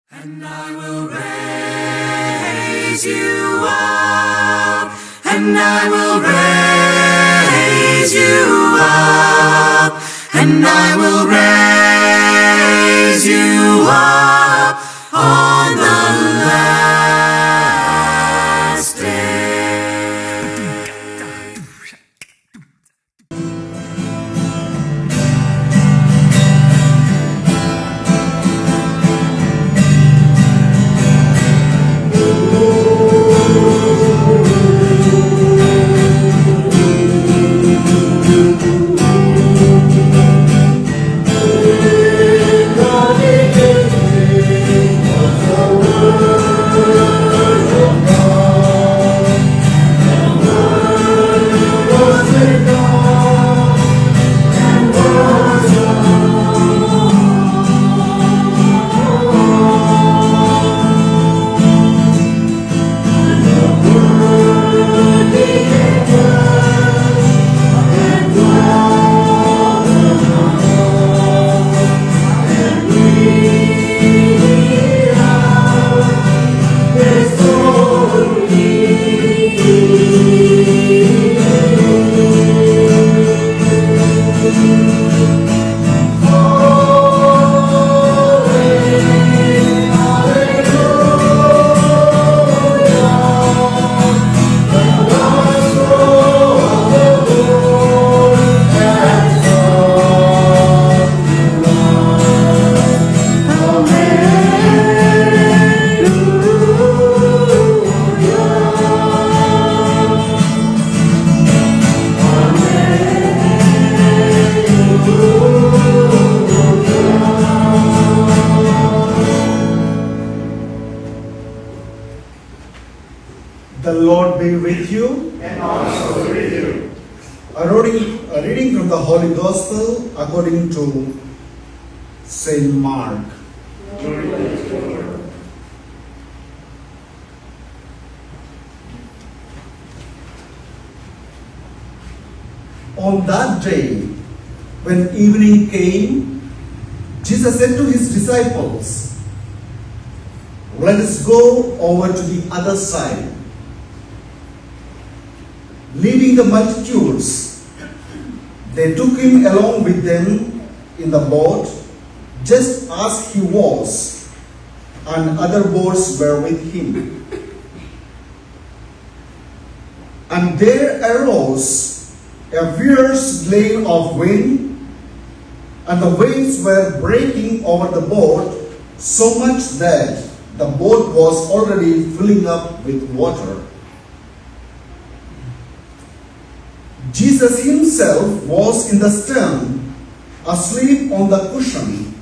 And I will raise you up, and I will raise you up, and I will raise you up on the last day. The Lord be with you. And also with you. A reading from the Holy Gospel according to Saint Mark. Glory to the Lord. On that day, when evening came, Jesus said to his disciples, "Let us go over to the other side." Leaving the multitudes, they took him along with them in the boat, just as he was, and other boats were with him. And there arose a fierce gale of wind, and the waves were breaking over the boat, so much that the boat was already filling up with water. Jesus himself was in the stern, asleep on the cushion.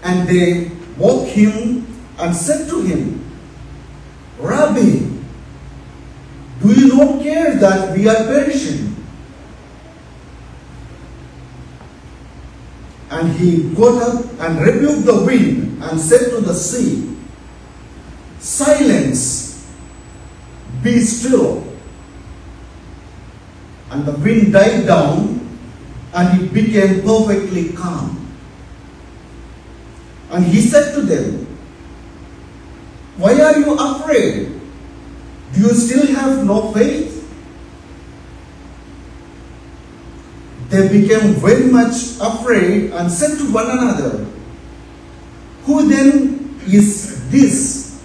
And they woke him and said to him, "Rabbi, do you not care that we are perishing?" And he got up and rebuked the wind and said to the sea, "Silence, be still." And the wind died down, and it became perfectly calm. And he said to them, "Why are you afraid? Do you still have no faith?" They became very much afraid and said to one another, "Who then is this,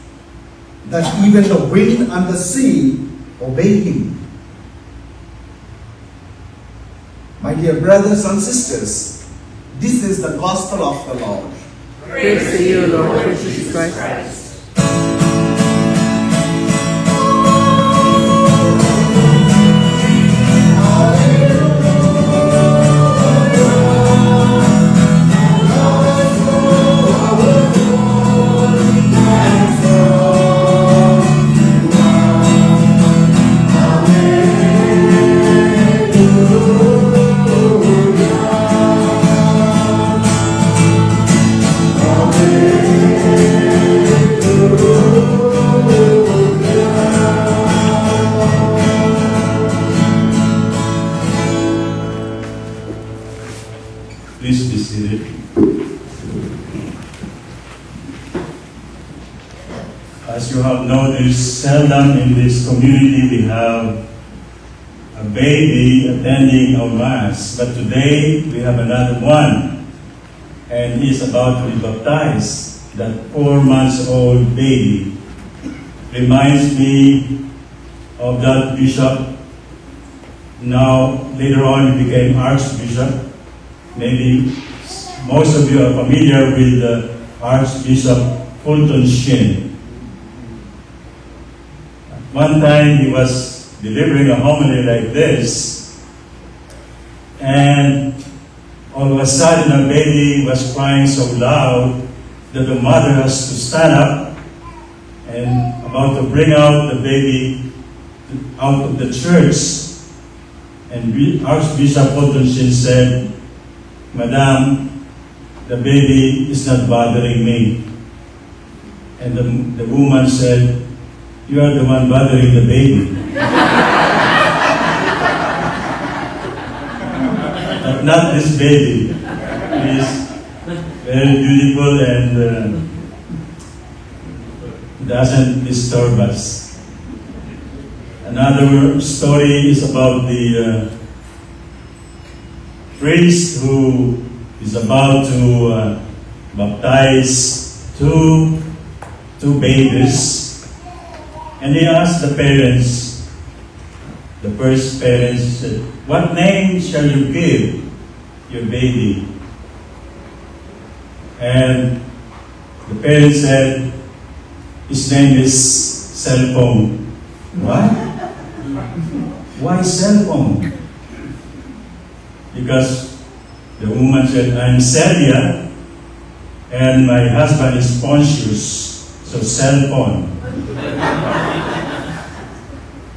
that even the wind and the sea obey him?" My dear brothers and sisters, this is the gospel of the Lord. Praise to you, Lord Jesus Christ. Amen. As you have noticed, seldom in this community we have a baby attending our Mass. But today we have another one, and he's about to be baptized. That 4-month-old baby reminds me of that bishop. Now, later on, he became Archbishop. Maybe most of you are familiar with Archbishop Fulton Sheen. One time he was delivering a homily like this, and all of a sudden a baby was crying so loud that the mother has to stand up and about to bring out the baby out of the church. And Archbishop Fulton Sheen said, "Madam, the baby is not bothering me." And the woman said, "You are the one bothering the baby." But not this baby. He is very beautiful and doesn't disturb us. Another story is about the priest who is about to baptize two babies. And he asked the parents, the first parents said, "What name shall you give your baby?" And the parents said, "His name is cell phone." What? Why cell phone? Because the woman said, "I'm Celia, and my husband is Pontius, so cell phone."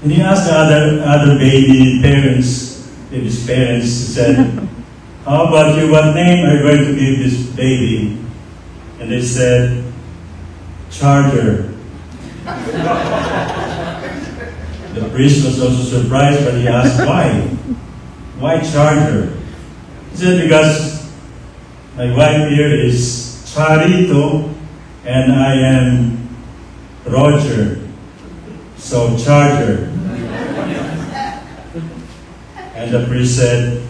And he asked the other baby parents, his parents, he said, "How about you? What name are you going to give this baby?" And they said, "Charger." The priest was also surprised, but he asked why. Why Charger? He said, "Because my wife here is Charito, and I am Roger, so Charger." And the priest said,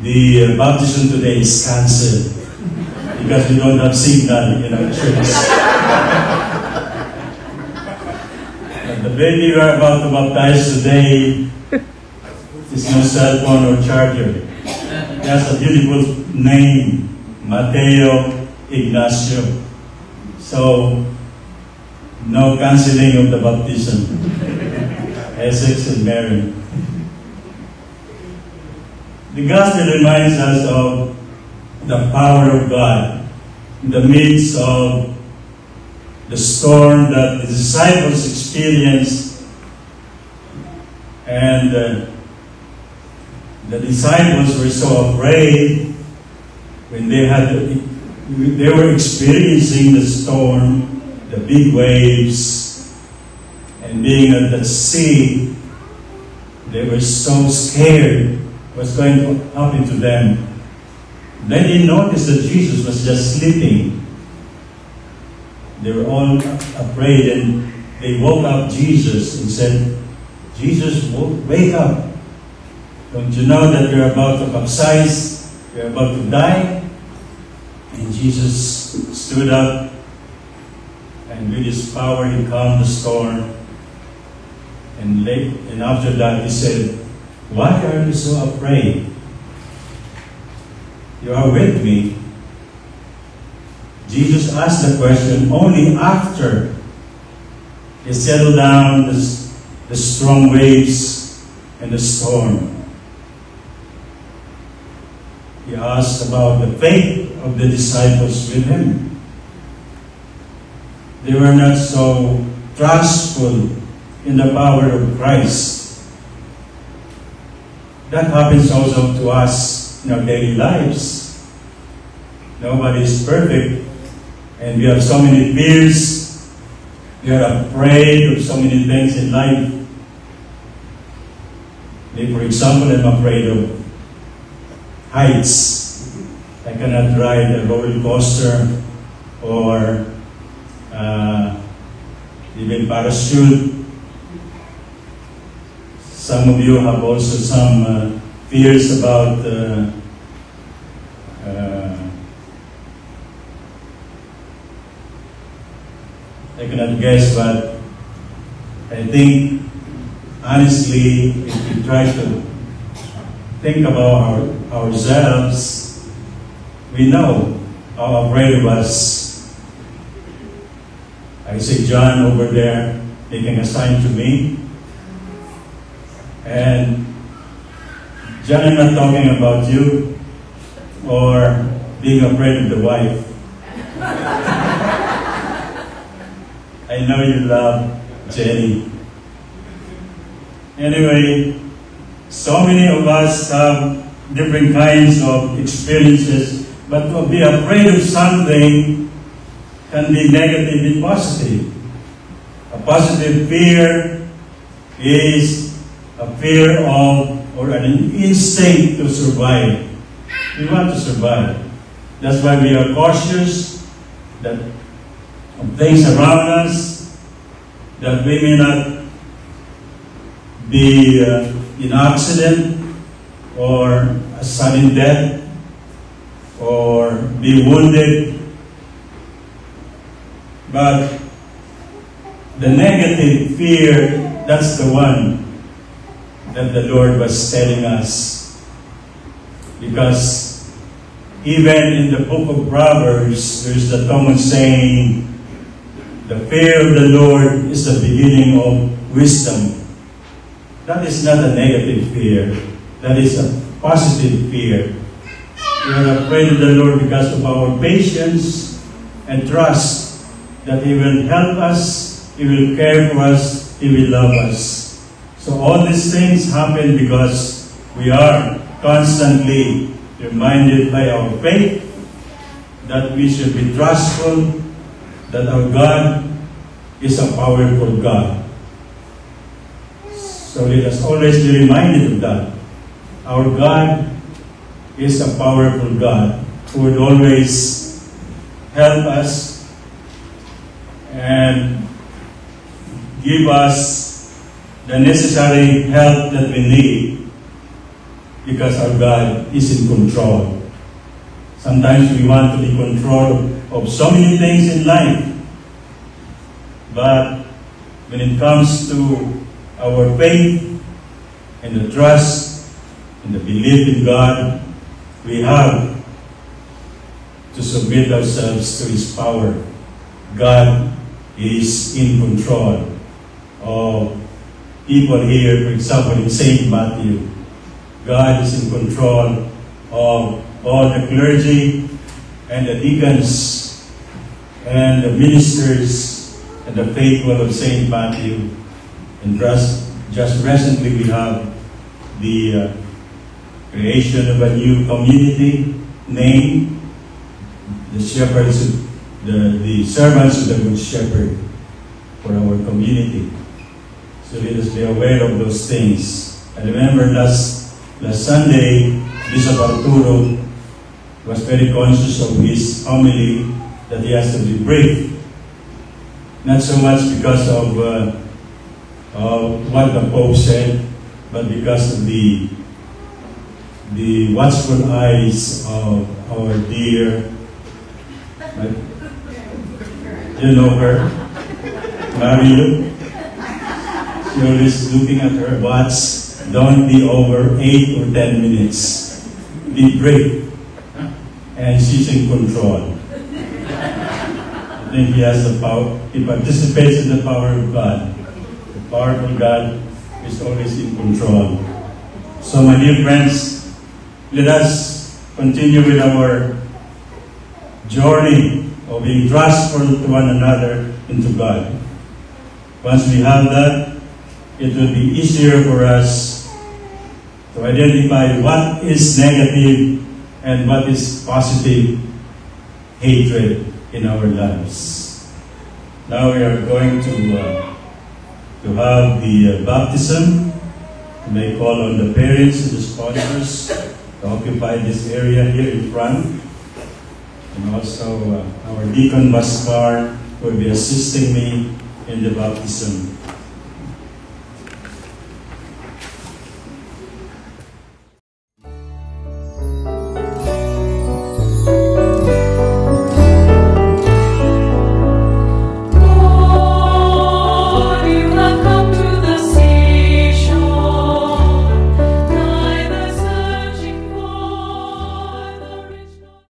"The baptism today is cancelled because we don't have signal in our church." And the baby we are about to baptize today is no cell phone or charger. He has a beautiful name, Mateo Ignacio. So, no cancelling of the baptism. Essex and Mary. The gospel reminds us of the power of God in the midst of the storm that the disciples experienced. And the disciples were so afraid when they were experiencing the storm, the big waves, and being at the sea. They were so scared what's going to happen to them. Then they noticed that Jesus was just sleeping. They were all afraid, and they woke up Jesus and said, "Jesus, wake up. Don't you know that you're about to capsize? You're about to die?" And Jesus stood up, and with his power he calmed the storm. And after that he said, "Why are you so afraid? You are with me." Jesus asked the question only after he settled down the strong waves and the storm. He asked about the faith of the disciples with him. They were not so trustful in the power of Christ. That happens also to us in our daily lives. Nobody is perfect, and we have so many fears. We are afraid of so many things in life. Like, for example, I'm afraid of heights. I cannot ride a roller coaster or even parachute. Some of you have also some fears about I cannot guess, but I think honestly, if we try to think about ourselves, we know how afraid of us. I see John over there making a sign to me. And John, I'm not talking about you or being afraid of the wife. I know you love Jenny. Anyway, so many of us have different kinds of experiences, but to be afraid of something can be negative and positive. A positive fear is a fear of or an instinct to survive. We want to survive. That's why we are cautious that of things around us, that we may not be in accident or a sudden death or be wounded. But the negative fear, that's the one that the Lord was telling us. Because even in the book of Proverbs, there's the common saying, the fear of the Lord is the beginning of wisdom. That is not a negative fear. That is a positive fear. We are afraid of the Lord because of our patience and trust that He will help us, He will care for us, He will love us. So all these things happen because we are constantly reminded by our faith that we should be trustful, that our God is a powerful God. So let us always be reminded of that. Our God is a powerful God who would always help us and give us the necessary help that we need because our God is in control. Sometimes we want to be in control of so many things in life. But when it comes to our faith and the trust and the belief in God, we have to submit ourselves to His power. God is in control of people here, for example, in St. Matthew. God is in control of all the clergy and the deacons and the ministers and the faithful of St. Matthew. And just recently we have the creation of a new community named the Shepherds, the Servants of the Good Shepherd for our community. So let us be aware of those things. I remember last Sunday, Bishop Arturo was very conscious of his homily that he has to be brief. Not so much because of what the Pope said, but because of the watchful eyes of our dear, you know her, Mario. She always looking at her watch. Don't be over 8 or 10 minutes. Be brief. And she's in control. I think he has the power. He participates in the power of God. The powerful God is always in control. So my dear friends, let us continue with our journey of being trustful to one another and to God. Once we have that, it will be easier for us to identify what is negative and what is positive hatred in our lives. Now we are going to have the baptism. You may call on the parents and the sponsors to occupy this area here in front. And also our deacon Bascar will be assisting me in the baptism.